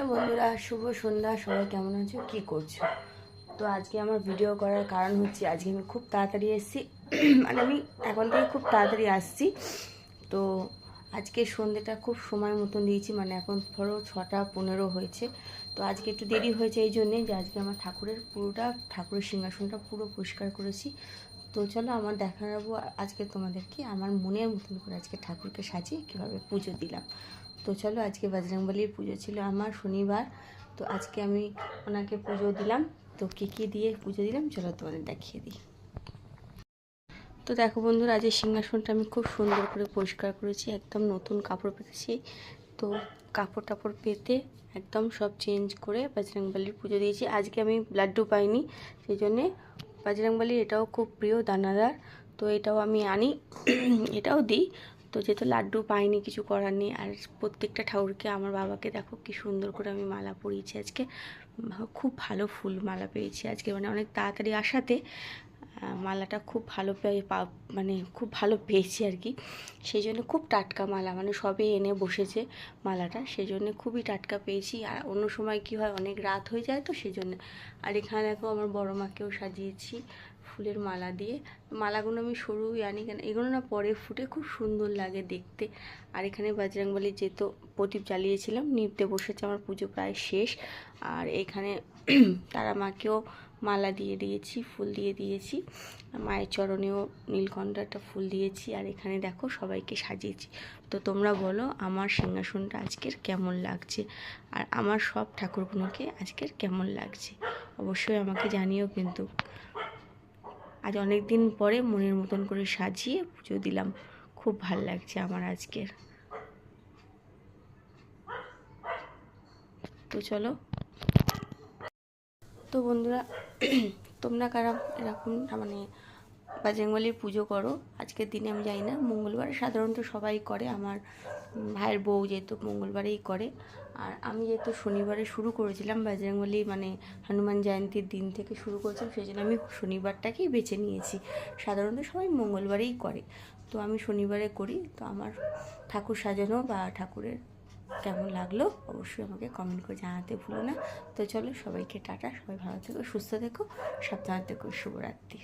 Hello বন্ধুরা, শুভ সন্ধ্যা। সবাই কেমন আছো, কি করছো? তো আজকে আমার ভিডিও করার কারণ হচ্ছে আজকে আমি খুব তাড়াতাড়ি এসেছি। মানে আমি এখন থেকে খুব তাড়াতাড়ি আসছি। তো আজকে সন্ধ্যেটা খুব সময় মতন দিয়েছি, মানে এখন ধরো 6:15 হয়েছে। তো আজকে একটু দেরি হয়েছে এই জন্যে যে আজকে আমার ঠাকুরের সিংহাসনটা পুরো পরিষ্কার করেছি। তো চলো আমার দেখাবো আজকে তোমাদেরকে আমার মনের মতন করে আজকে ঠাকুরকে সাজিয়ে কীভাবে পুজো দিলাম। তো চলো, আজকে বজরংবলীর পুজো ছিল আমার শনিবার। তো আজকে আমি ওনাকে পুজো দিলাম। তো কী দিয়ে পুজো দিলাম চলো তোমাদের দেখিয়ে দিই। তো দেখো বন্ধুরা, আজ এই সিংহাসনটা আমি খুব সুন্দর করে পরিষ্কার করেছি, একদম নতুন কাপড় পেতেছি। তো কাপড় টাপড় পেতে একদম সব চেঞ্জ করে বজরংবলীর পুজো দিয়েছি। আজকে আমি লাড্ডু পাইনি, সেই জন্যে বজরংবলীর এটাও খুব প্রিয় দানাদার, তো এটাও আমি আনি, এটাও দিই। তো যেহেতু লাড্ডু পাইনি, কিছু করার নেই। আর প্রত্যেকটা ঠাকুরকে, আমার বাবাকে দেখো কি সুন্দর করে আমি মালা পরিয়েছি আজকে। খুব ভালো ফুল মালা পেয়েছি আজকে, মানে অনেক তাড়াতাড়ি আসাতে মালাটা খুব ভালো মানে খুব ভালো পেয়েছি আর কি। সেই জন্য খুব টাটকা মালা, মানে সবে এনে বসেছে মালাটা, সেই জন্য খুবই টাটকা পেয়েছি। আর অন্য সময় কি হয়, অনেক রাত হয়ে যায়, তো সেই জন্য। আর এখানে দেখো আমার বড় মাকেও সাজিয়েছি ফুলের মালা দিয়ে। মালাগুলো আমি সরুই আনি কেন, এগুলো না পরে ফুটে খুব সুন্দর লাগে দেখতে। আর এখানে বজরংবলীর যেহেতু প্রদীপ জ্বালিয়েছিলাম, নিভতে বসেছে, আমার পুজো প্রায় শেষ। আর এখানে তারা মাকেও মালা দিয়ে দিয়েছি, ফুল দিয়ে দিয়েছি। মায়ের চরণেও নীলকণ্ঠ একটা ফুল দিয়েছি। আর এখানে দেখো সবাইকে সাজিয়েছি। তো তোমরা বলো আমার সিংহাসনটা আজকের কেমন লাগছে, আর আমার সব ঠাকুরগুলোকে আজকের কেমন লাগছে, অবশ্যই আমাকে জানিও কিন্তু। আজ অনেক দিন পরে মনের মতন করে সাজিয়ে পুজো দিলাম, খুব ভাল লাগছে আমার আজকের। তো চলো, তো বন্ধুরা তোমরা কারা এরকম মানে বজরংবলীর পুজো করো আজকের দিনে? আমি জানি না, মঙ্গলবার সাধারণত সবাই করে। আমার ভাইয়ের বউ যেহেতু মঙ্গলবারেই করে, আর আমি যেহেতু শনিবারে শুরু করেছিলাম বজরংবলী, মানে হনুমান জয়ন্তীর দিন থেকে শুরু করেছিলাম, সেই জন্য আমি শনিবারটাকেই বেছে নিয়েছি। সাধারণত সবাই মঙ্গলবারেই করে, তো আমি শনিবারে করি। তো আমার ঠাকুর সাজানো বা ঠাকুরের কেমন লাগলো অবশ্যই আমাকে কমেন্ট করে জানাতে ভুলো না। তো চলো, সবাইকে টাটা, সবাই ভালো থেকো, সুস্থ থেকো, সাবধানে থেকো, শুভরাত্রি।